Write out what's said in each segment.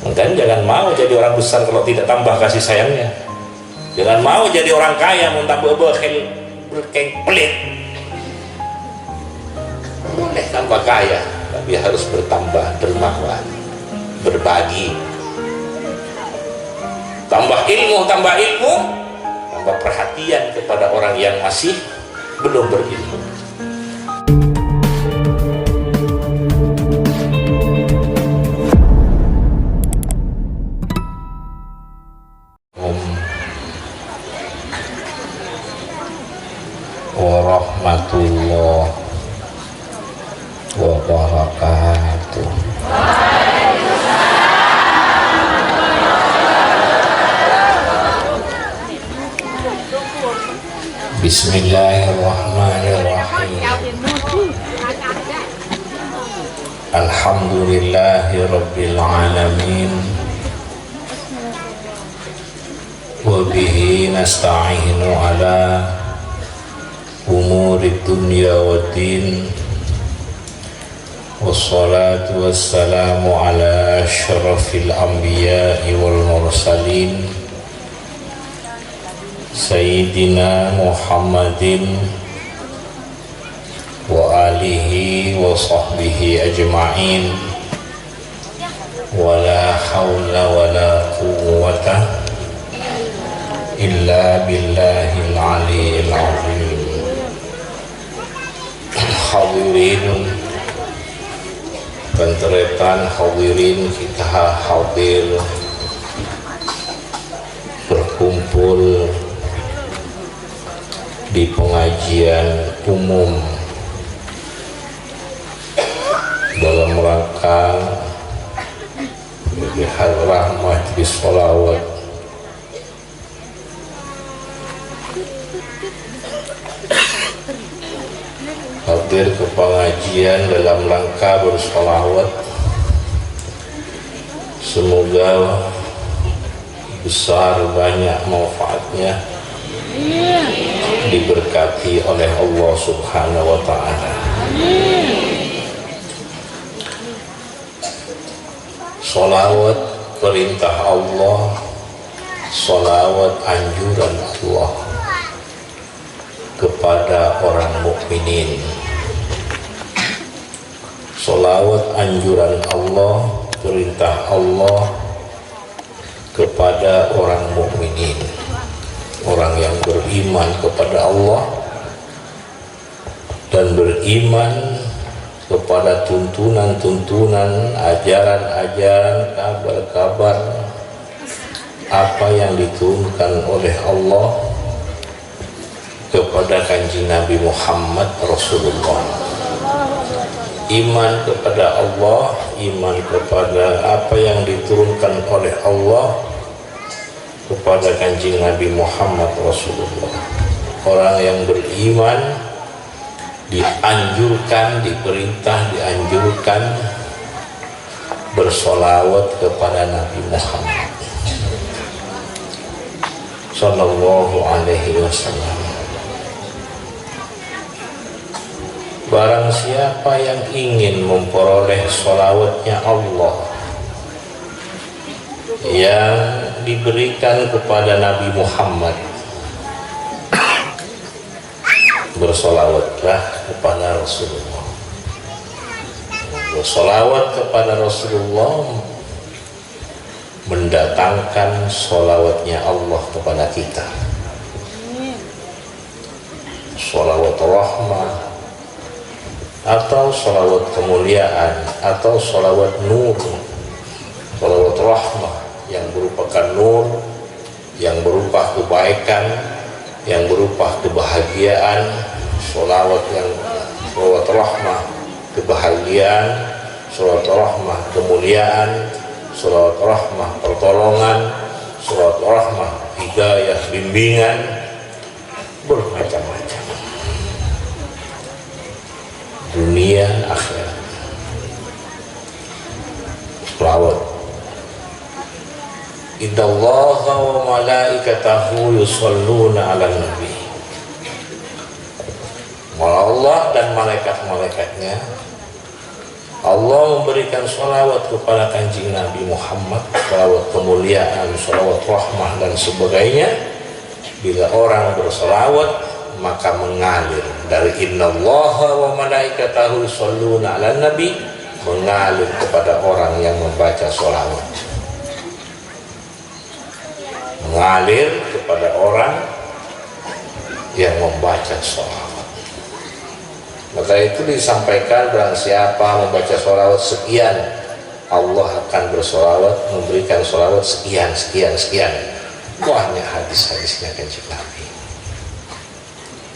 Makanya jangan mau jadi orang besar kalau tidak tambah kasih sayangnya. Jangan mau jadi orang kaya mau tambah berkeng pelit. Boleh tambah kaya, tapi harus bertambah dermawan, berbagi. Tambah ilmu, tambah perhatian kepada orang yang masih belum berilmu. Warahmatullahi wabarakatuh. Bismillahirrahmanirrahim. Alhamdulillahi rabbil alamin. Wa bihi nasta'inu ala umuri dunya waddin. Wassalatu wassalamu ala asyrafil anbiya'i wal mursalin Sayyidina Muhammadin wa alihi wa sahbihi ajma'in. Wa la hawla wa la quwwata illa billahil aliyyil azim. Hadirin penteretan, hadirin kita hadir berkumpul di pengajian umum dalam rangka hadrah majlis sholawat hadir ke pengajian dalam rangka bersolawat. Semoga besar banyak manfaatnya, diberkati oleh Allah Subhanahu wa ta'ala. Solawat perintah Allah, solawat anjuran Allah kepada orang mukminin. Solawat anjuran Allah, perintah Allah kepada orang mukminin, orang yang beriman kepada Allah dan beriman kepada tuntunan-tuntunan, ajaran-ajaran, kabar-kabar apa yang diturunkan oleh Allah kepada Kanjeng Nabi Muhammad Rasulullah. Iman kepada Allah, iman kepada apa yang diturunkan oleh Allah kepada Kanjeng Nabi Muhammad Rasulullah. Orang yang beriman dianjurkan, diperintah, dianjurkan bersolawat kepada Nabi Muhammad Sallallahu Alaihi Wasallam. Barang siapa yang ingin memperoleh solawatnya Allah yang diberikan kepada Nabi Muhammad, bersolawatlah kepada Rasulullah. Bersolawat kepada Rasulullah mendatangkan solawatnya Allah kepada kita. Solawat rahmah atau solawat kemuliaan atau solawat nur, solawat rahmah yang merupakan nur, yang berupa kebaikan, yang berupa kebahagiaan. Solawat rahmah kebahagiaan, solawat rahmah kemuliaan, solawat rahmah pertolongan, solawat rahmah hidayah bimbingan, bermacam-macam, dunia akhirat. Selawat. Innallaha wa malaikatahu yusholluna 'alan nabi. Allah dan malaikat-malaikatnya Allah memberikan sholawat kepada kanjeng Nabi Muhammad, sholawat kemuliaan, sholawat rahmah dan sebagainya. Bila orang bersolawat maka mengalir dari innallaha wa malaikatahu yusholluna 'alan nabi, mengalir kepada orang yang membaca sholawat, mengalir kepada orang yang membaca sholawat. Maka itu disampaikan, barang siapa membaca sholawat sekian, Allah akan bersolawat, memberikan sholawat sekian, sekian, sekian. Banyak hadis-hadisnya kanjeng Nabi.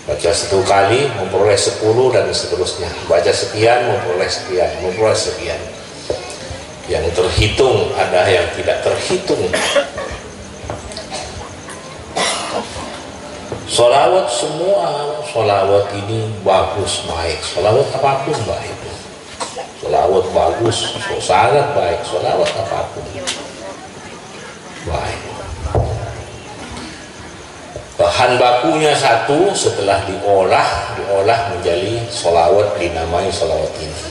Baca 1 kali memperoleh 10 dan seterusnya. Baca sekian memperoleh sekian, memperoleh sekian. Yang terhitung, ada yang tidak terhitung. Sholawat semua, sholawat ini bagus, baik. Sholawat apapun baik. Sholawat bagus, sangat baik. Sholawat apapun baik. Bahan bakunya satu, setelah diolah menjadi sholawat, dinamai sholawat ini.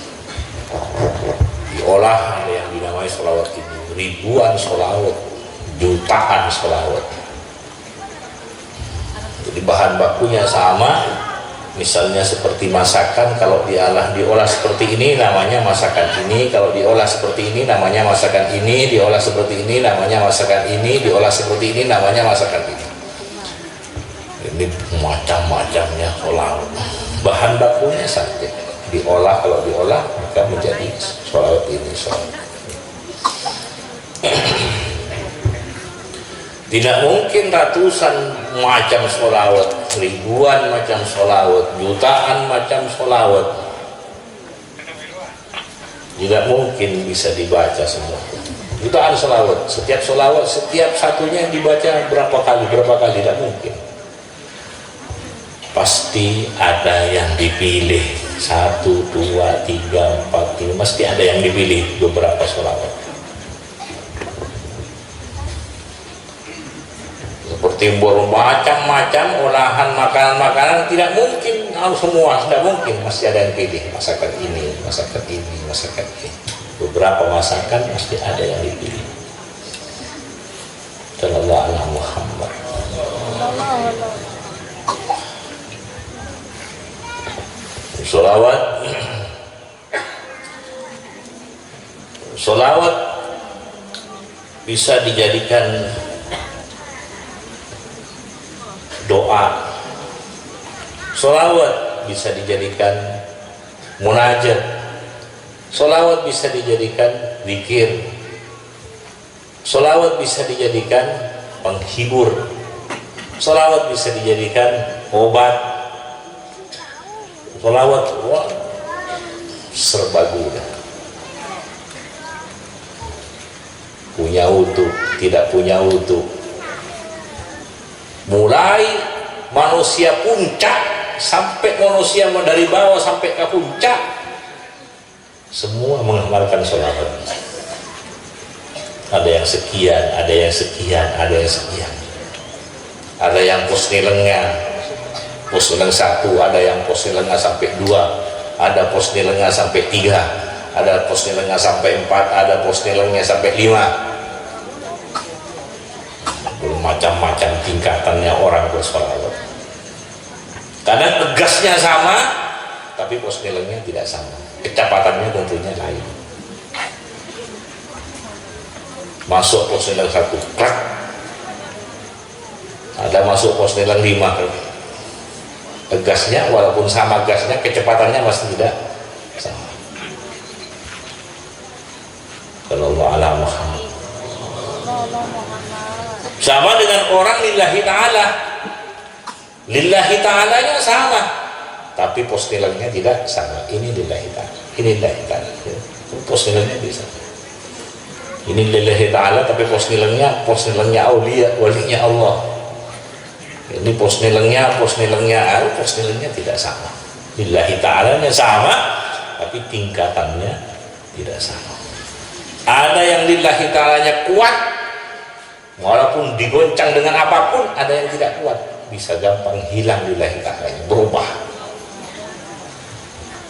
Diolah, ada yang dinamai sholawat ini. Ribuan sholawat, jutaan sholawat. Jadi bahan bakunya sama. Misalnya seperti masakan, kalau diolah seperti ini namanya masakan ini, kalau diolah seperti ini namanya masakan ini, diolah seperti ini namanya masakan ini, diolah seperti ini namanya masakan ini. Ini macam-macamnya sholawat. Bahan bakunya satu. Diolah, kalau diolah maka menjadi sholawat ini, sholawat. Tidak mungkin ratusan macam sholawat, ribuan macam sholawat, jutaan macam sholawat. Tidak mungkin bisa dibaca semua. Jutaan sholawat, setiap sholawat, setiap satunya dibaca berapa kali, tidak mungkin. Pasti ada yang dipilih, 1, 2, 3, 4, 5, mesti ada yang dipilih beberapa sholawat. Seperti bermacam-macam olahan makanan-makanan, tidak mungkin harus semua, tidak mungkin, masih ada yang pilih masakan ini, masakan ini, masakan ini. Beberapa masakan mesti ada yang dipilih. Sallallahu alaihi Muhammad. Sholawat bisa dijadikan doa, sholawat bisa dijadikan munajat, sholawat bisa dijadikan zikir, sholawat bisa dijadikan penghibur, sholawat bisa dijadikan obat. Sholawat, wah, serbaguna. Punya utuh, tidak punya utuh. Mulai manusia puncak sampai manusia dari bawah sampai ke puncak, semua mengamalkan sholawat. Ada yang sekian, ada yang sekian, ada yang sekian. Ada yang posni lengan, posni lengan 1, ada yang posni lengan sampai 2, ada posni lengan sampai 3, ada posni lengan sampai 4, ada posni lengan sampai 5. Macam-macam tingkatannya orang bersolawat. Karena tegasnya sama, tapi pos nilainya tidak sama. Kecepatannya tentunya lain. Masuk pos nilai 1, klak. Ada masuk pos nilai 5. Tegasnya walaupun sama gasnya, kecepatannya masih tidak sama. Sallallahu alaihi Muhammad. Sama dengan orang lillahi ta'ala. Lillahi ta'alanya sama, tapi pos nilainya tidak sama. Ini lillahi ta'ala, ini lillahi ta'ala. Pos nilainya bisa. Ini lillahi ta'ala, tapi pos nilainya aulia, walinya Allah. Ini pos nilainya tidak sama. Lillahi ta'alanya sama, tapi tingkatannya tidak sama. Ada yang lillahi ta'alanya kuat, walaupun digoncang dengan apapun, ada yang tidak kuat, bisa gampang hilang lillahi ta'alanya, berubah.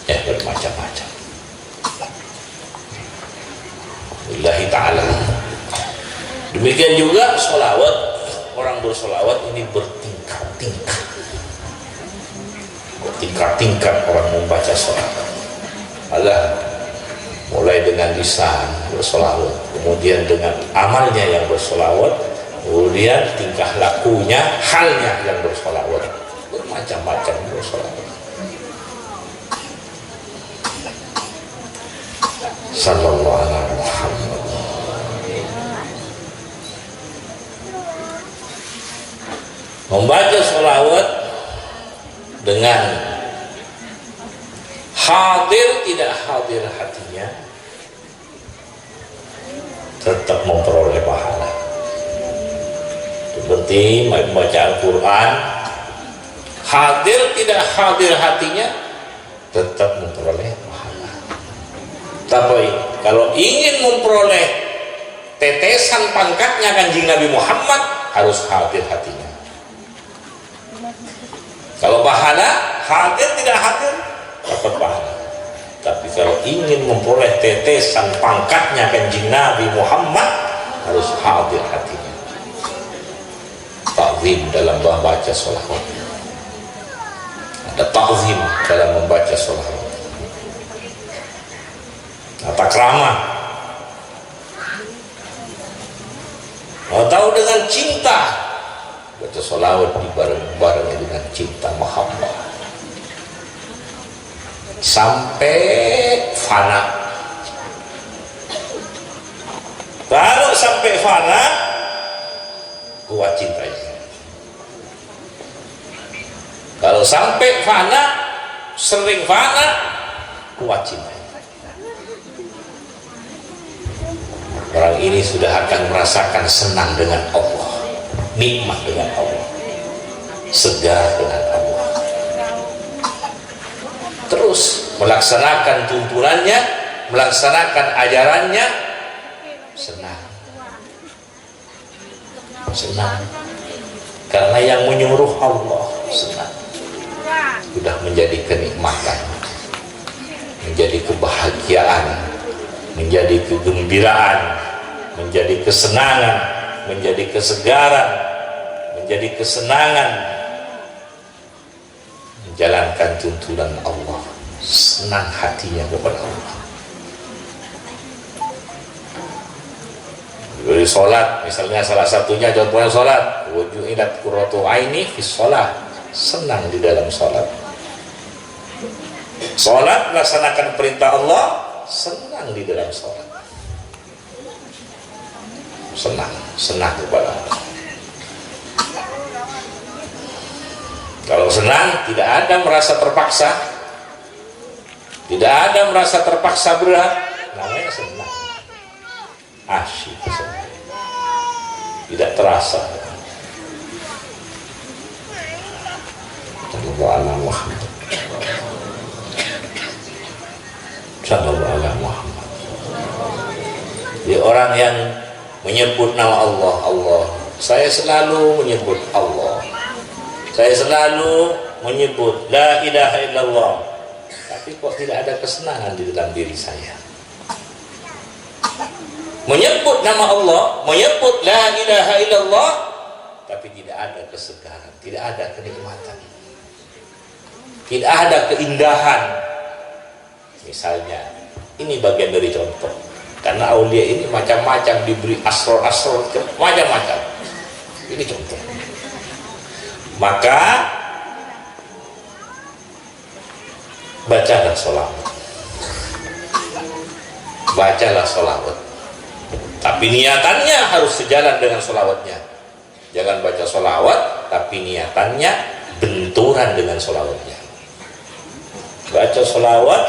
Ya, bermacam-macam. lillahi ta'ala. Demikian juga sholawat, orang bersolawat ini bertingkat-tingkat, bertingkat-tingkat orang membaca sholawat. Mulai dengan lisan bersolawat, kemudian dengan amalnya yang bersolawat, kemudian tingkah lakunya, halnya yang bersolawat, bermacam-macam bersolawat. Sallallahu alaihi Muhammad. Membaca sholawat dengan hadir tidak hadir hatinya tetap memperoleh pahala. Seperti membaca Al-Quran, hadir tidak hadir hatinya tetap memperoleh pahala. Tapi kalau ingin memperoleh tetesan pangkatnya Kanjeng Nabi Muhammad, harus hadir hatinya. Kalau pahala, hadir tidak hadir, dapat pahala. Tapi kalau ingin memperoleh tetesan pangkatnya Kanjeng Nabi Muhammad, harus hadir hatinya. Ta'zim dalam membaca sholawat. Ada ta'zim dalam membaca sholawat. Tata krama. Mau tahu dengan cinta, baca sholawat dibareng-bareng dengan cinta mahabbah sampai fana. Kalau sampai fana, kuat cintanya. Kalau sampai fana, sering fana, kuat cintanya. Orang ini sudah akan merasakan senang dengan Allah, nikmat dengan Allah, segar dengan Allah. Terus melaksanakan tuntunannya, melaksanakan ajarannya, senang. Senang. Karena yang menyuruh Allah, senang. Sudah menjadi kenikmatan, menjadi kebahagiaan, menjadi kegembiraan, menjadi kesenangan, menjadi kesegaran, menjadi kesenangan, menjalankan tuntunan Allah, senang hatinya kepada Allah. Dari sholat, misalnya salah satunya contohnya sholat, wujuhilat qurratu aini fi sholat, senang di dalam sholat. Sholat melaksanakan perintah Allah, senang di dalam sholat. Senang kepada Allah. Kalau senang, tidak ada merasa terpaksa, tidak ada merasa terpaksa berat, namanya senang. Asyik, senang. Tidak terasa. Sallallahu alaihi Muhammad. Sallallahu alaihi Muhammad. Di orang yang menyebut nama Allah, Allah. Saya selalu menyebut Allah. Saya selalu menyebut La ilaha illallah. Tapi kok tidak ada kesenangan di dalam diri saya. Menyebut nama Allah, menyebut La ilaha illallah, tapi tidak ada kesegaran, tidak ada kenikmatan, tidak ada keindahan. Misalnya, ini bagian dari contoh. Karena aulia ini macam-macam, diberi asror-asror, macam-macam. Ini contoh. Maka bacalah sholawat. Bacalah sholawat. Tapi niatannya harus sejalan dengan sholawatnya. Jangan baca sholawat, tapi niatannya benturan dengan sholawatnya. Baca sholawat,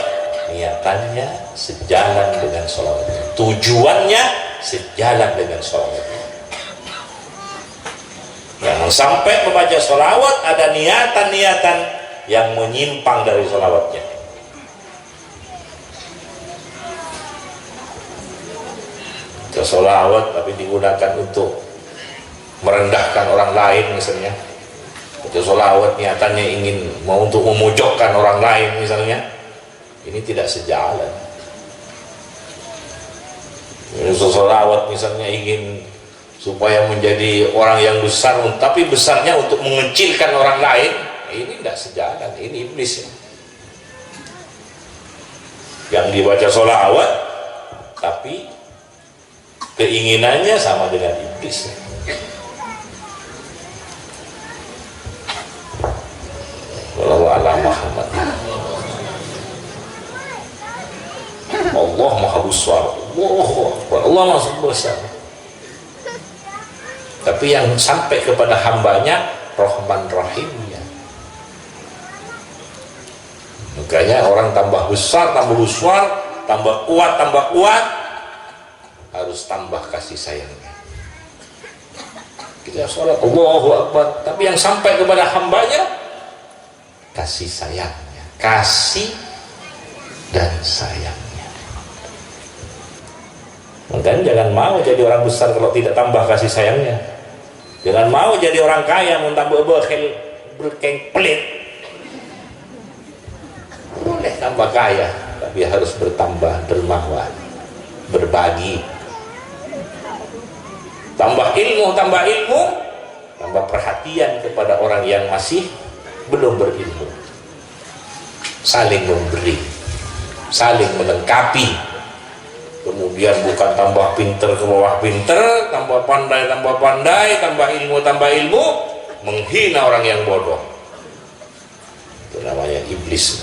niatannya sejalan dengan sholawatnya. Tujuannya sejalan dengan sholawatnya. Jangan sampai membaca sholawat ada niatan-niatan yang menyimpang dari sholawatnya. Baca sholawat tapi digunakan untuk merendahkan orang lain misalnya. Baca sholawat niatannya ingin mau untuk memojokkan orang lain misalnya. Ini tidak sejalan. Sholawat misalnya ingin supaya menjadi orang yang besar, tapi besarnya untuk mengecilkan orang lain, ini tidak sejalan, ini iblis ya. Yang dibaca sholawat tapi keinginannya sama dengan iblis ya. Wallahu a'lam Muhammad. Allah maha besar, Allah maha besar. Tapi yang sampai kepada hambanya Rahman Rahimnya. Makanya orang tambah besar, tambah kuat, harus tambah kasih sayangnya. Kita sholat Allahu Akbar, tapi yang sampai kepada hambanya kasih sayangnya, kasih dan sayangnya. Makanya jangan mau jadi orang besar kalau tidak tambah kasih sayangnya. Jangan mau jadi orang kaya mau tambah berkeng pelit. Boleh tambah kaya, tapi harus bertambah dermawan, berbagi. Tambah ilmu, tambah perhatian kepada orang yang masih belum berilmu. Saling memberi, saling melengkapi. Kemudian bukan tambah pinter ke bawah pinter, tambah pandai, tambah ilmu, menghina orang yang bodoh. Itu namanya iblis.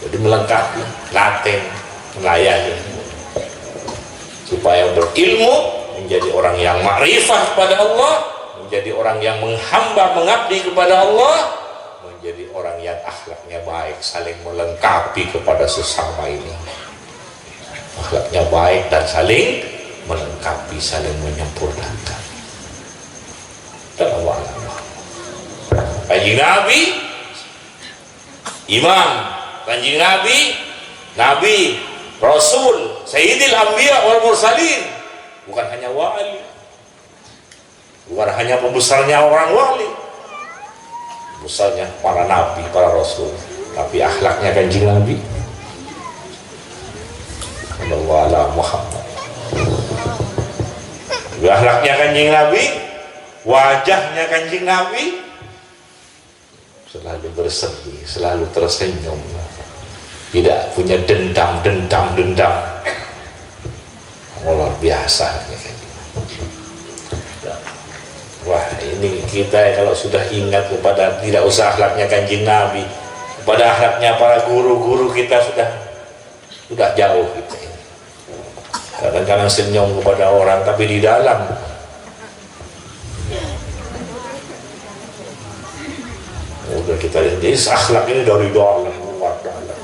Jadi melengkapi, laten, melayani, supaya berilmu, menjadi orang yang makrifah kepada Allah, menjadi orang yang menghamba, mengabdi kepada Allah, menjadi orang yang akhlaknya baik, saling melengkapi kepada sesama ini. Akhlaknya baik dan saling melengkapi, saling menyempurnakan. Kanjeng Nabi imam, Kanjeng Nabi Rasul, Sayyidil Anbiya wal Mursalin, bukan hanya wali, bukan hanya pembesarnya orang wali, besarnya para nabi, para rasul, tapi akhlaknya Kanjeng Nabi. Sallallahu alaihi Muhammad. Akhlaknya Kanjeng Nabi, wajahnya Kanjeng Nabi selalu berseri, selalu tersenyum, tidak punya dendam. Luar biasa. Wah, ini kita kalau sudah ingat kepada, tidak usah akhlaknya Kanjeng Nabi, kepada akhlaknya para guru-guru kita sudah jauh kita ini. Kadang-kadang senyum kepada orang tapi di dalam udah kita lihat, jadi akhlak ini dari dalam luar dalam.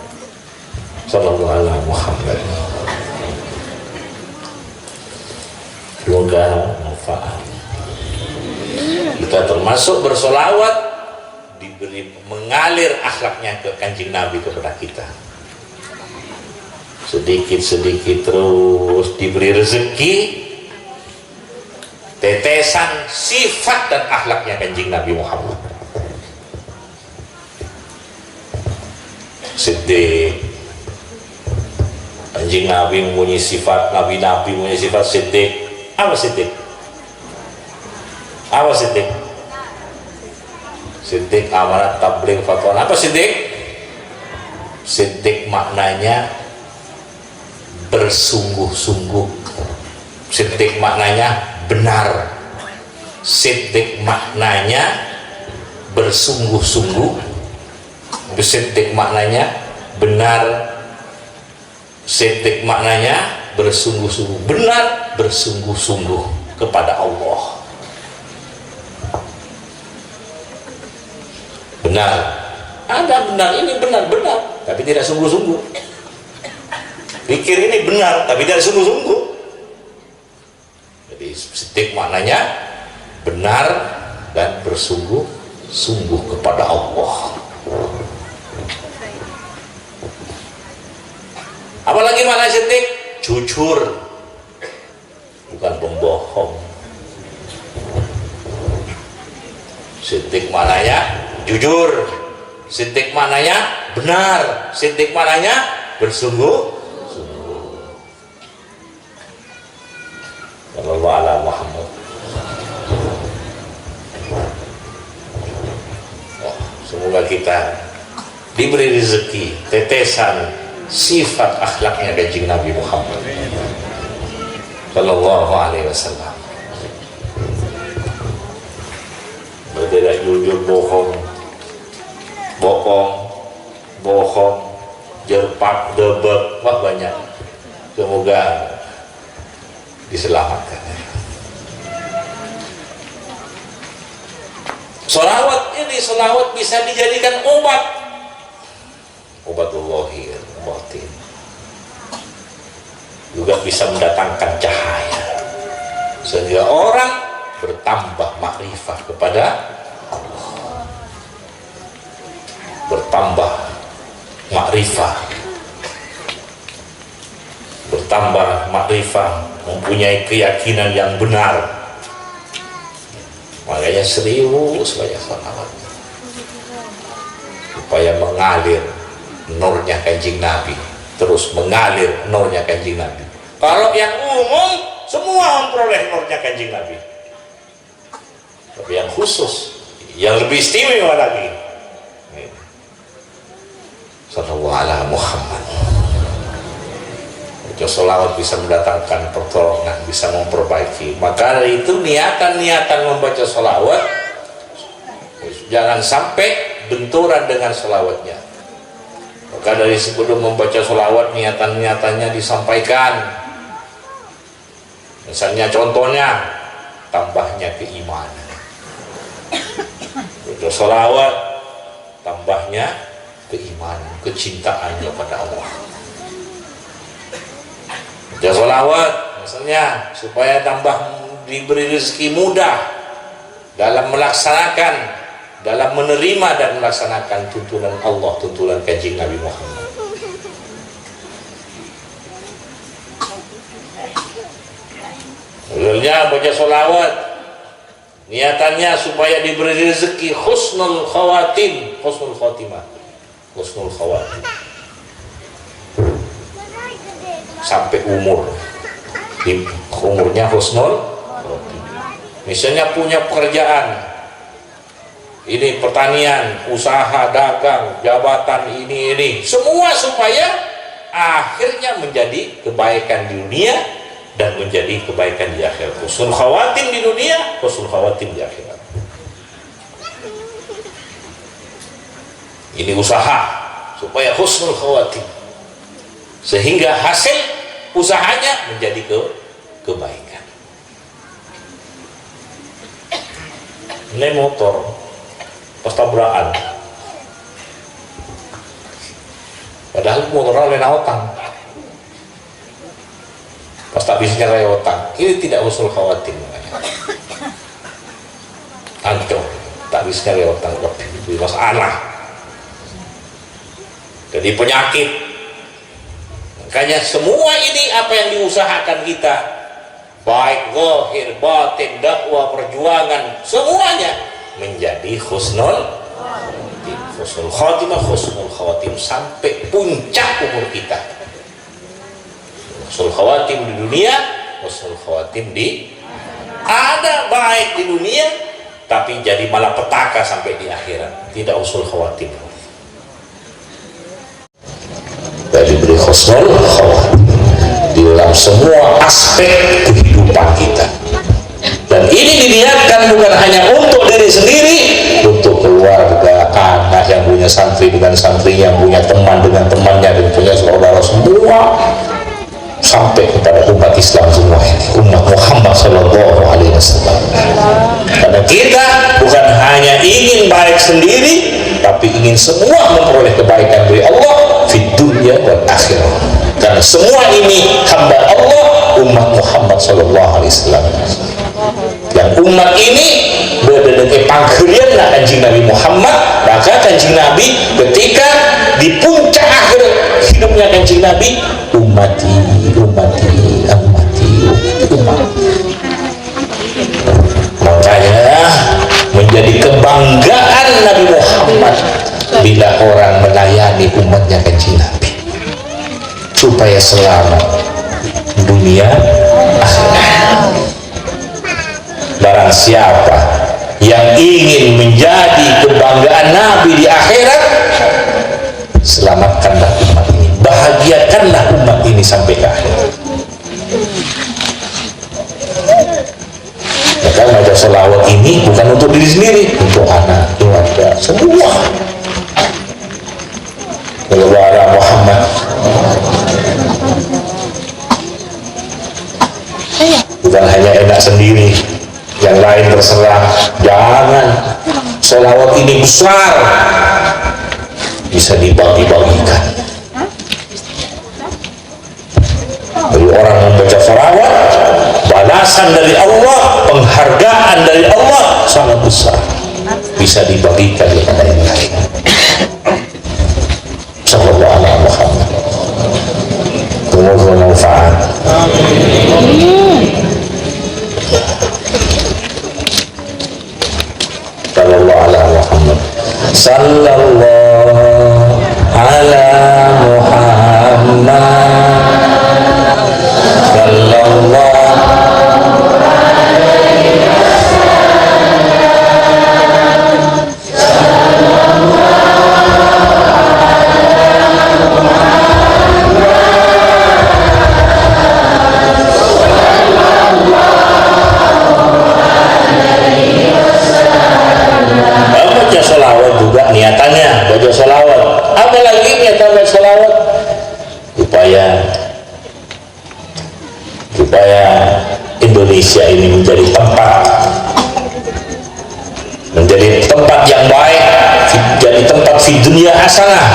Sallallahu alaihi Muhammad. Semoga manfaat. Kita termasuk bersolawat, diberi mengalir akhlaknya ke Kanjeng Nabi kepada kita. Sedikit-sedikit terus diberi rezeki, tetesan sifat dan akhlaknya Kanjeng Nabi Muhammad. Siddiq, Kanjeng Nabi mempunyai sifat, Nabi-Nabi mempunyai sifat Siddiq. Apa Siddiq? Apa Siddiq? Siddiq amanat tabligh fatwa. Apa Siddiq? Siddiq maknanya bersungguh-sungguh. Siddiq maknanya benar. Siddiq maknanya bersungguh-sungguh. Siddiq maknanya benar. Siddiq maknanya bersungguh-sungguh. Benar, bersungguh-sungguh kepada Allah. Benar, ada benar, ini benar, tapi tidak sungguh-sungguh. Pikir ini benar, tapi tidak sungguh-sungguh. Jadi siddiq maknanya benar dan bersungguh-sungguh kepada Allah. Apalagi makna siddiq? Jujur, bukan pembohong. Siddiq maknanya jujur, siddiq maknanya benar, siddiq maknanya bersungguh-sungguh. kita diberi rezeki tetesan sifat akhlaknya kanjeng Nabi Muhammad sallallahu alaihi wasallam. Tidak jujur, bohong, jerpak, debek, wah banyak. Semoga diselamatkan. Sholawat ini, sholawat bisa dijadikan obatullahi batin, juga bisa mendatangkan cahaya sehingga orang bertambah makrifah kepada Allah, bertambah makrifah, mempunyai keyakinan yang benar. Makanya serius banyak sholawat supaya mengalir nurnya kanjeng Nabi, terus mengalir nurnya kanjeng Nabi. Kalau yang umum semua memperoleh nurnya kanjeng Nabi, tapi yang khusus, yang lebih istimewa lagi, sallallahu alaihi Muhammad. Sholawat bisa mendatangkan pertolongan, bisa memperbaiki. Maka dari itu niatan-niatan membaca sholawat jangan sampai benturan dengan sholawatnya. Maka dari sebelum membaca sholawat niatan-niatannya disampaikan. Misalnya contohnya tambahnya keimanan. Baca sholawat tambahnya keimanan, kecintaannya pada Allah. Baca sholawat misalnya supaya tambah diberi rezeki mudah dalam melaksanakan, dalam menerima dan melaksanakan tuntunan Allah, tuntunan kanjeng Nabi Muhammad. Sebenarnya baca sholawat niatannya supaya diberi rezeki husnul khawatim, husnul khatimah, husnul khawatim sampai umurnya husnul. Misalnya punya pekerjaan ini, pertanian, usaha, dagang, jabatan, ini semua supaya akhirnya menjadi kebaikan di dunia dan menjadi kebaikan di akhirat. Husnul khawatim di dunia, husnul khawatim di akhirat. Ini usaha supaya husnul khawatim, sehingga hasil usahanya menjadi kebaikan. Ini motor pas tabrakan, padahal motornya lain otang, pas tak bisa nyerah otang. Ini tidak usul khawatir, ancol tak bisa nyerah otang, lebih masalah, jadi penyakit. Makanya semua ini apa yang diusahakan kita, baik zahir, batin, dakwah, perjuangan, semuanya menjadi husnul khatimah, husnul khawatim sampai puncak umur kita. Husnul khawatim di dunia, husnul khawatim di ada baik di dunia tapi jadi malapetaka sampai di akhirat, tidak usul khawatim. Dari beri husnul khawatim di dalam semua aspek kehidupan kita, dan ini diniatkan bukan hanya untuk diri sendiri, untuk keluarga, anak yang punya santri dengan santri, yang punya teman dengan temannya, dan punya saudara semua, sampai kepada umat Islam semua ini, umat Muhammad sallallahu alaihi wasallam. Karena kita bukan hanya ingin baik sendiri, tapi ingin semua memperoleh kebaikan dari Allah di dunia dan akhirat. Karena semua ini hamba Allah, umat Muhammad sallallahu alaihi wasallam. Yang umat ini berdekat pangkalian lah kanjeng Nabi Muhammad. Maka kanjeng Nabi ketika di puncak akhir hidupnya kanjeng Nabi, umat makanya menjadi kebanggaan Nabi Muhammad bila orang melayani umatnya kanjeng Nabi supaya selamat dunia akhirat. Barang siapa yang ingin menjadi kebanggaan Nabi di akhirat, selamatkanlah umat ini, bahagiakanlah umat ini sampai ke akhirat. Maka baca sholawat ini bukan untuk diri sendiri, untuk anak, keluarga, semua. Kepada Muhammad. Bukan hanya enak sendiri, yang lain terserah. Jangan. Sholawat ini besar, bisa dibagi-bagikan. Dari orang membaca sholawat, balasan dari Allah, penghargaan dari Allah sangat besar, bisa dibagikan kepada yang lain. Sallallahu alaihi Muhammad. Semoga manfaat. Sallallahu alaihi Muhammad. Sallallahu ala Muhammad. Sallallahu niatannya baca sholawat. Apa lagi niatan baca sholawat? Supaya Indonesia ini menjadi tempat yang baik, jadi tempat di dunia hasanah,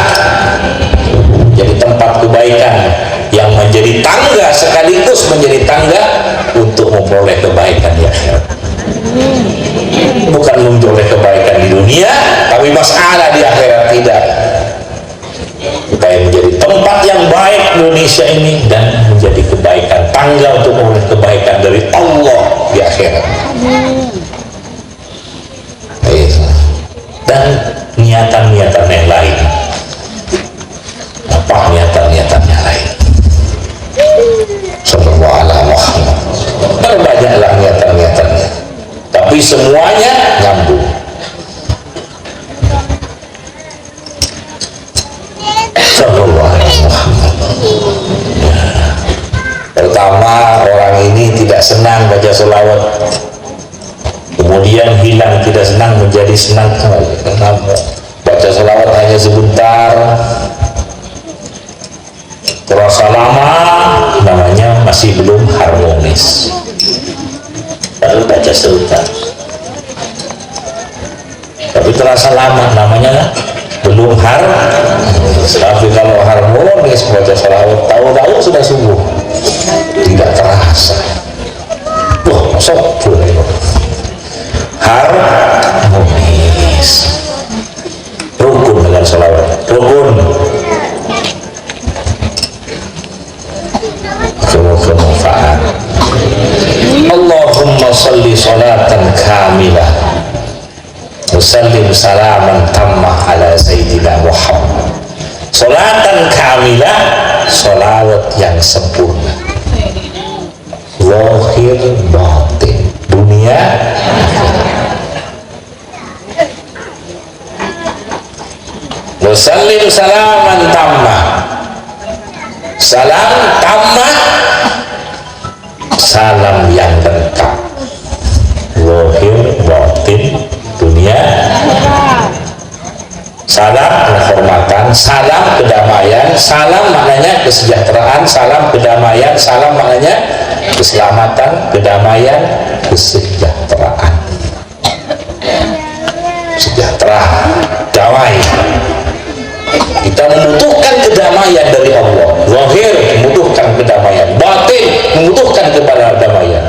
jadi tempat kebaikan yang menjadi tangga, sekaligus menjadi tangga untuk memperoleh kebaikan di akhirat. Bukan memperoleh kebaikan di dunia tapi masalah di akhirat, tidak. Supaya menjadi tempat yang baik Indonesia ini dan menjadi kebaikan, tangga untuk memperoleh kebaikan dari Allah di akhirat. Dan niatan-niatan yang lain. Apa niatan-niatan yang lain? Sallallahu alaihi Muhammad. Berbanyaklah niatan-niatannya, tapi semuanya nyambung. Sallallahu alaihi Muhammad. Pertama, orang ini tidak senang baca sholawat, kemudian hilang, tidak senang menjadi senang kembali. Kenapa? Baca sholawat hanya sebentar, terasa lama, namanya masih belum harmonis. Baru baca sebentar, tapi terasa lama, namanya belum harmonis. Tapi kalau harmonis baca sholawat, tahu-tahu sudah subuh, tidak terasa. Wah, masuk harmonis. Rukun dengan sholawat, rukun. Semoga manfaat. Allahumma salli salatan kamilah wa sallim salaman tammah ala sayyidina Muhammad. Salatan kamilah, salawat yang sempurna, zahir batin, dunia wa sallim salaman tammah, salam tammah, salam yang lengkap, zahir batin dunia, salam kehormatan, salam kedamaian, salam maknanya kesejahteraan, salam kedamaian, salam maknanya keselamatan, kedamaian, kesejahteraan, sejahtera, damai. Kita membutuhkan kedamaian dari Allah. Zahir membutuhkan kedamaian, batin membutuhkan kedamaian.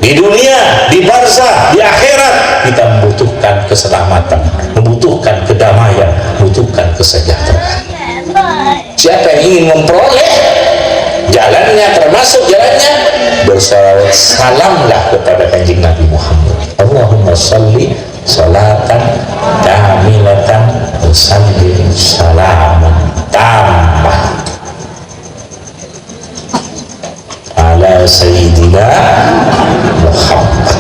Di dunia, di barzah, di akhirat kita membutuhkan keselamatan, membutuhkan kedamaian, membutuhkan kesejahteraan. Siapa yang ingin memperoleh jalannya, termasuk jalannya bersalawat, salamlah kepada Kanjeng Nabi Muhammad. Allahumma sholli salatan kamilatan wa sallim salaman tammah ala sayyidina Muhammad.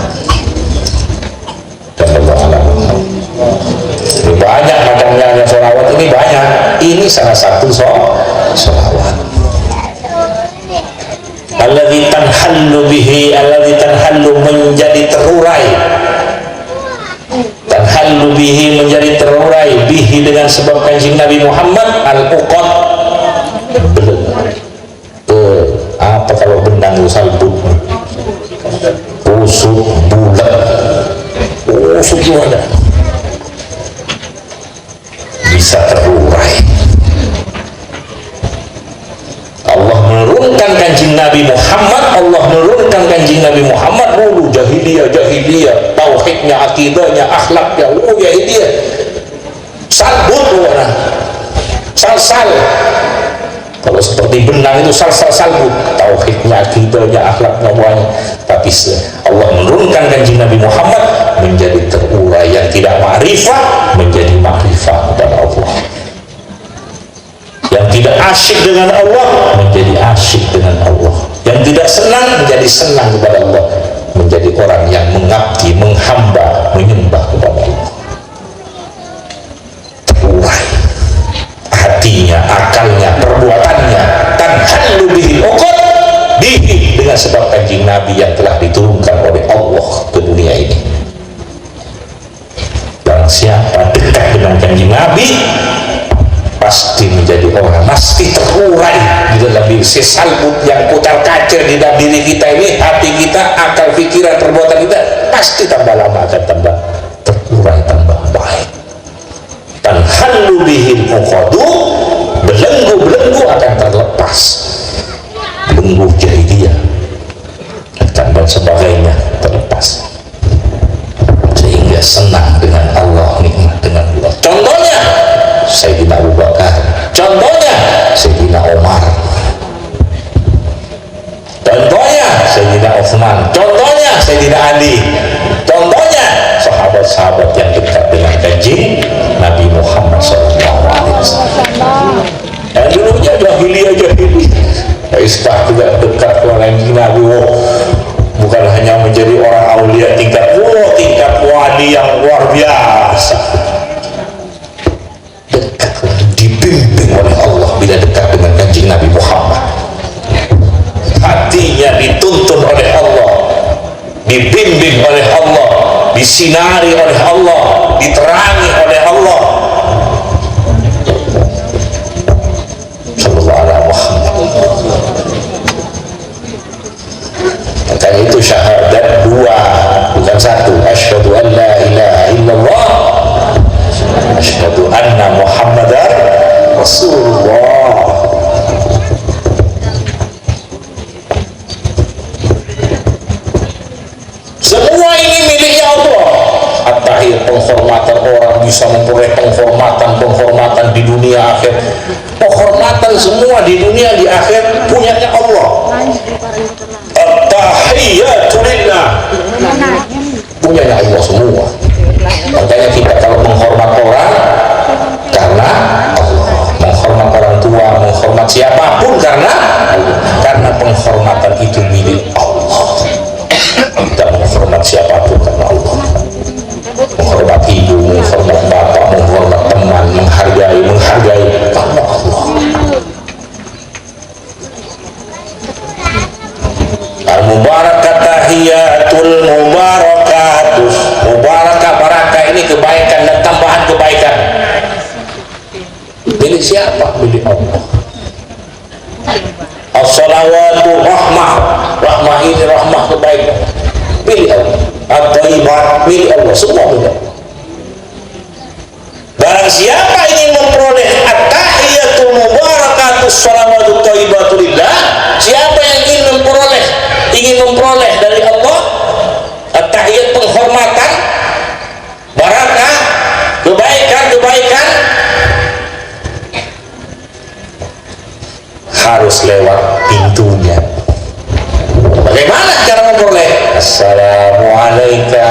ini salah satu sholawat. Alladzi tanhallu bihi, alladzi tanhallu menjadi terurai, tanhallu bihi menjadi terurai, bihi dengan sebab Kanjeng Nabi Muhammad, al-uqad, apa kalau benang salbut, busuk, bulat, busuk juga ada, bisa terurai. Allah menurunkan Kanjeng Nabi Muhammad, Allah menurunkan Kanjeng Nabi Muhammad dulu jahiliyah, tauhidnya, akidahnya, akhlaknya, jahiliyah, salbut warna, sal. Kalau seperti benang itu sal salbut, tauhidnya, akidahnya, akhlaknya, semuanya. Tapi Allah menurunkan Kanjeng Nabi Muhammad menjadi terurai, yang tidak ma'rifah menjadi ma'rifah kepada Allah, yang tidak asyik dengan Allah menjadi asyik dengan Allah, yang tidak senang menjadi senang kepada Allah, menjadi orang yang mengabdi, menghamba, menyembah kepada Allah. Terurai hatinya, akalnya, perbuatannya, tanhallu bihil uqad, bihi dengan sebab Kanjeng Nabi yang telah diturunkan oleh Allah ke dunia ini. Dan siapa dekat dengan Kanjeng Nabi pasti menjadi orang, pasti terurai di dalam diri. Salbut yang putar kacir di dalam diri kita ini, hati kita, akal, pikiran, perbuatan kita pasti tambah lama akan tambah terurai, tambah baik. Tanhallu bihil uqadu, belenggu akan terlepas, belenggu jahiliyah dan sebagainya terlepas, sehingga senang dengan Allah, nikmat dengan Allah. Contohnya Sayyidina Abu Bakar, contohnya Sayyidina Umar, contohnya Sayyidina Utsman, contohnya Sayyidina Ali, contohnya sahabat-sahabat yang dekat dengan Kanjeng Nabi Muhammad SAW. Yang dulunya jahiliyah, Islam juga dekat dengan Kanjeng Nabi. Bukan hanya menjadi orang aulia tingkat wali yang luar biasa, dekat, dibimbing oleh Allah bila dekat dengan Kanjeng Nabi Muhammad. Hatinya dituntun oleh Allah, dibimbing oleh Allah, disinari oleh Allah, diterangi oleh Allah. Sallallahu alaihi Muhammad. Makanya itu syahadat dua, bukan satu. Asyhadu an la ilaha illallah, asyhadu anna Muhammadar Rasulullah. Semua ini miliknya Allah. At-tahiyat, penghormatan, orang bisa memperoleh penghormatan di dunia akhir. Penghormatan semua di dunia, di akhir punyanya Allah. At-tahiyatu lillah, punyanya Allah semua. Makanya kita kalau menghormat orang karena Allah, menghormat orang tua, menghormat siapapun karena penghormatan itu milik Allah. Kita menghormat siapapun karena Allah, menghormat ibu, menghormat bapak, menghormat teman, menghargai karena Allah. Al-mubarakah tahiyatul mubarakatus, mubarakah, barakah ini kebaikan dan tambahan kebaikan. Milik siapa? Milik Allah. As-salawatu rahmah, rahmah ini rahmah kebaikan, milik Allah. At-thayyibat milik Allah, semua milik Allah. Barang siapa ingin memperoleh at-tahiyatul mubarakatus salawatu thayyibatu lillah, siapa yang ingin memperoleh dari Allah at-tahiyat, penghormatan, barakah, kebaikan, harus lewat pintunya. Bagaimana cara memperoleh? Assalamualaikum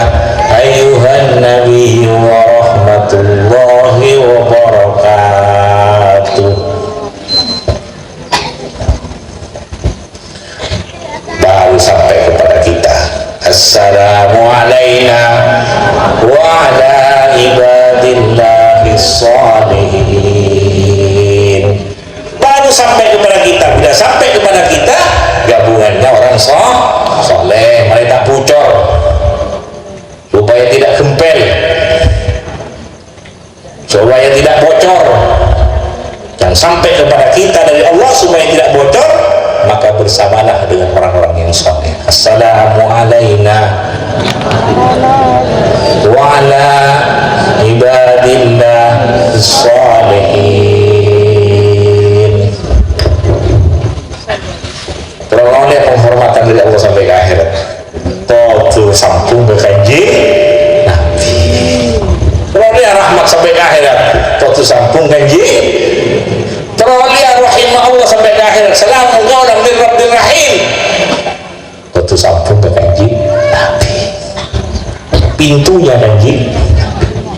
ayyuhan nabi wa rahmatullahi wa barakatuh. Baru sampai kepada kita. Assalamualaikum wa ala ibadillahi shalihin. sampai kepada kita. Bila sampai kepada kita, gabungannya orang soleh, mereka bocor supaya tidak gempel, supaya tidak bocor, dan sampai kepada kita dari Allah supaya tidak bocor, maka bersamalah dengan orang-orang yang soleh. Assalamu alaina wa ala ibadillah sholihin. Teroleh penghormatan dari Allah sampai ke akhirat. Totu sampung ke kanji Nabi. Teroleh rahmat sampai ke akhirat. Totu sampung kanji. Teroleh rahimah Allah sampai ke akhirat. Salamun qaulan min Rabbir Rahim. Totu sampung ke kanji Nabi. Pintunya kanji,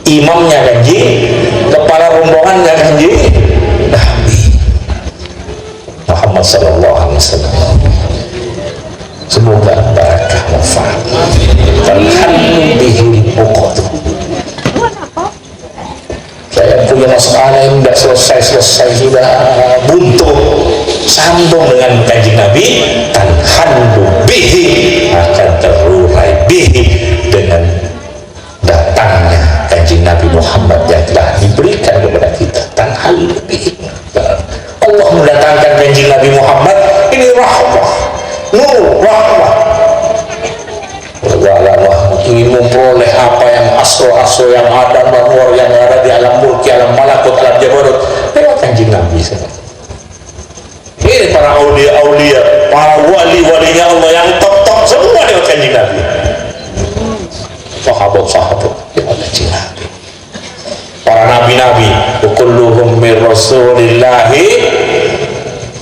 imamnya kanji, kepala rombongannya kanji Nabi Muhammad sallallahu alaihi wasallam. Semoga barakah manfaat. Alhamdulillah. Saya punya masalah yang tidak selesai sudah buntu, sambung dengan kanjeng Nabi, tanhandu bihi, akan terurai bihi, dengan datangnya kanjeng Nabi Muhammad yang telah diberikan kepada kita. Tanhandu bihi, Allah mendatangkan kanjeng Nabi Muhammad ini rahmah, nur, rahmah. Ingin memperoleh apa yang asro-asro yang ada, nur yang ada di alam mulki, alam malakut, alam jabarut, lewat kanjeng Nabi. Ini para aulia-aulia, para wali-walinya Allah yang top-top semua lewat kanjeng Nabi. Sahabat-sahabat lewat kanjeng Nabi. Para nabi-nabi, kulluhum min rasulillahi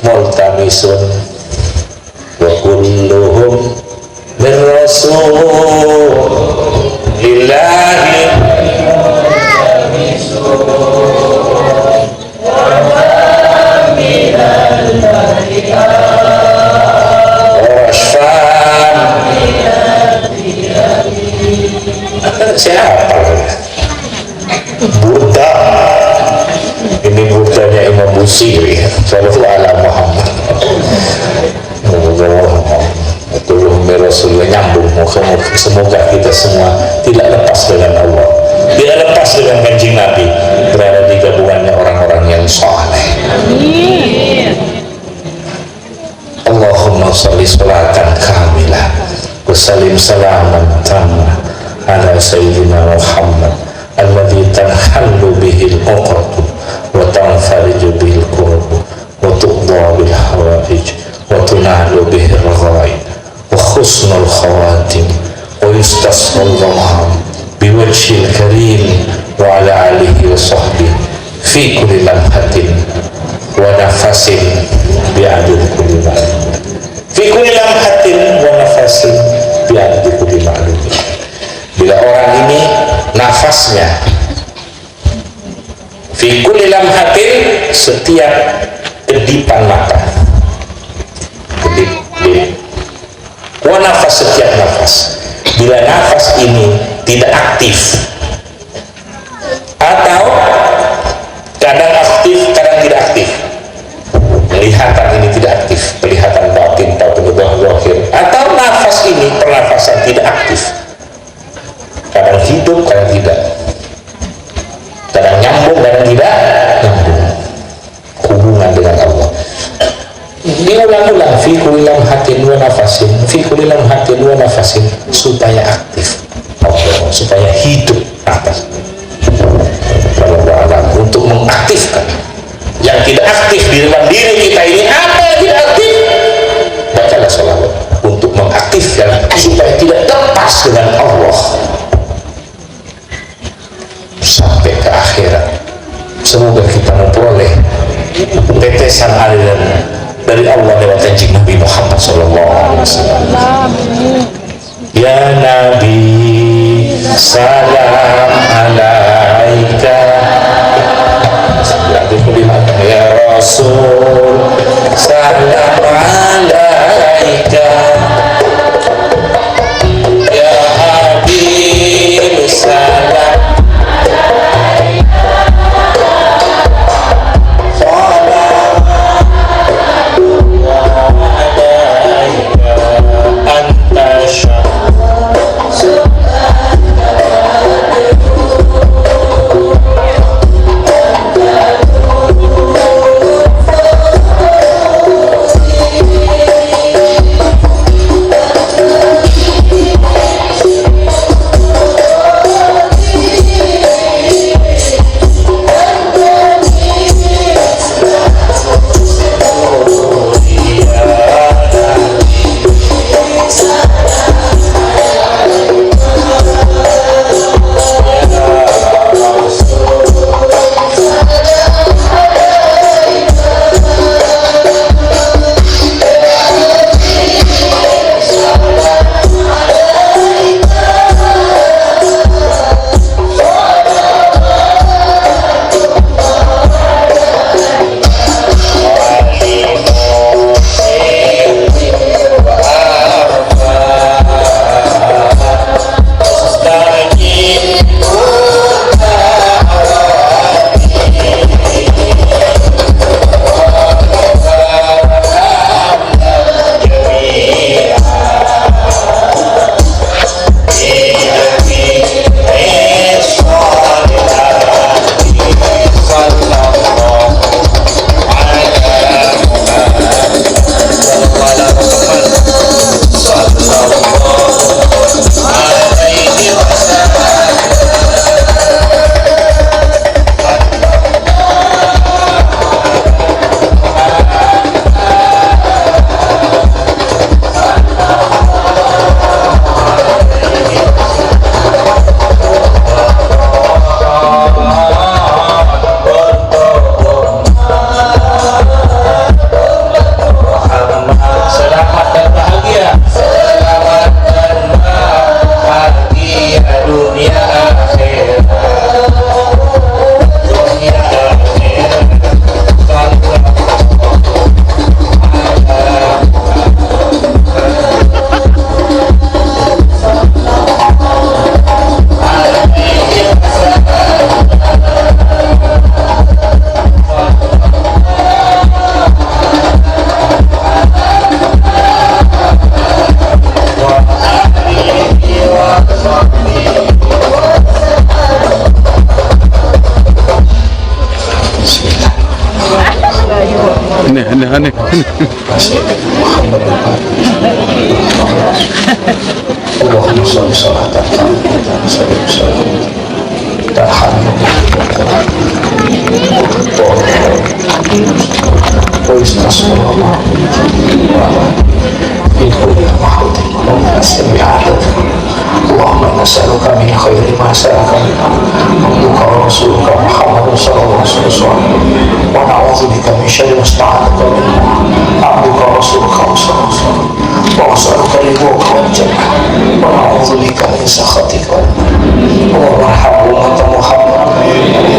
multamisun wa kulluhum min rasulillahi siapa? Burda. Ini burdanya Imam Busiri. Sallallahu ala Muhammad. Rasulullah nyambung. Semoga kita semua tidak lepas dengan Allah, tidak lepas dengan kanjeng Nabi, berada di gabungannya orang-orang yang saleh. Allahumma sholli sholatan kamilah wa sallim salaman tamma ala sayyidina Muhammad alladhi tanhallu bihi al-uqad wa tanfariju bihi al-kurb wa tuqda bil hawaij wa tunalu bihi al-ghaib wa husnul khawatim wa yustasqal ghamam biwajhil karim wa ala alihi wa sahbihi fi kulli lamhatin wa nafasin bi'adil kulli ma'lum fi kulli lamhatin wa nafasin bi'adil kulli ma'lum. Bila orang ini nafasnya fi kulli lamhatin, setiap kedipan mata, kedip wa nafas, setiap nafas. Bila nafas ini tidak aktif atau kadang aktif kadang tidak aktif, penglihatan ini tidak aktif, penglihatan batin atau zahir, atau nafas ini pernafasan tidak aktif, kadang hidup kadang tidak, kadang nyambung kadang tidak nyambung hubungan dengan Allah. Diulang-ulang fi kulli lamhatin wa nafasin, fi kulli lamhatin wa nafasin, supaya aktif Allah, supaya hidup atas untuk mengaktifkan yang tidak aktif di dalam diri kita ini. Apa yang tidak aktif? Bacalah sholawat untuk mengaktifkan supaya tidak lepas dengan Allah sampai ke akhirat. Semoga kita memperoleh tetesan aliran dari Allah lewat kanjeng Nabi Muhammad SAW. Ya Nabi, salam alaika. Ya Rasul, salam alaika. Ya Habib, salam alaika. نسألك من خير ما سألك منه عبدك ورسولك محمد صلى الله عليه وسلم ونعوذ بك من شر ما استعاذك منه عبدك ورسولك صلى الله عليه وسلم ونسألك رضاك والجنة ونعوذ بك من سخطك اللهم ارحم أمة محمد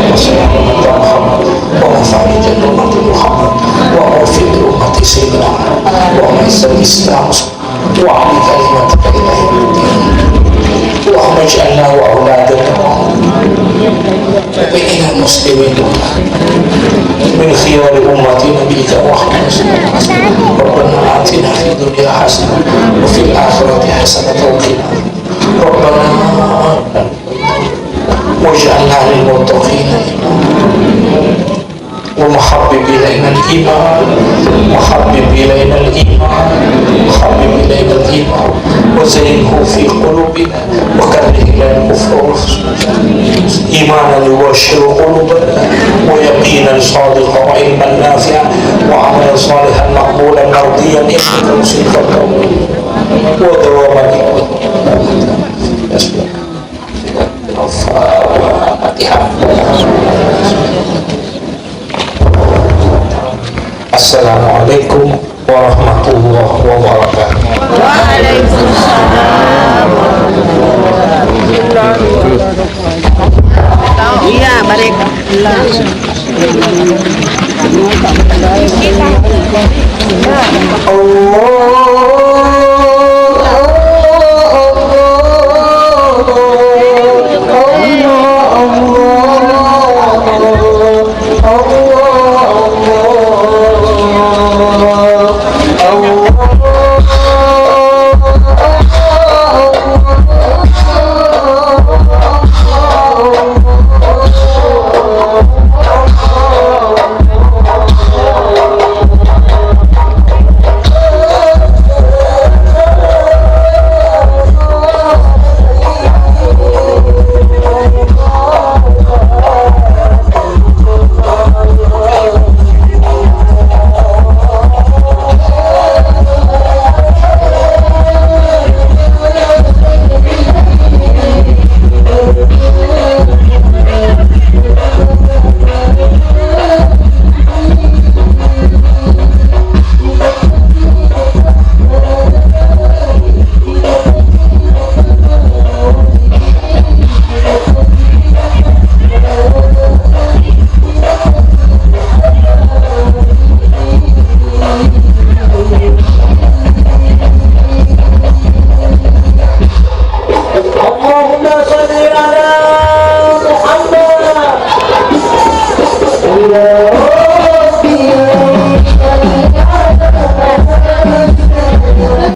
أمة محمد ومفارج أمة محمد ومغفر أمة سيدنا ومعز الإسلام وعلي كلمتك إلى يوم الدين اللهم اجعلنا وأولادنا من المسلمين من خيار أمة نبيك محمد صلى الله عليه وسلم ربنا آتنا في الدنيا حسنة وفي الآخرة حسنة وقنا ربنا واجعلنا للمتقين ومحبب إلينا الإيمان وحبب إلينا الإيمان وحبب إلينا الإيمان وزينه في قلوبنا وكره إلينا الكفر والفسوق إيمانا يبشر قلوبنا ويقينا صادقا وعلما نافعا وعملا صالحا مقبولا مرضيا إنك مسلم القول ودواما الفاتحة. Assalamualaikum warahmatullahi wabarakatuh.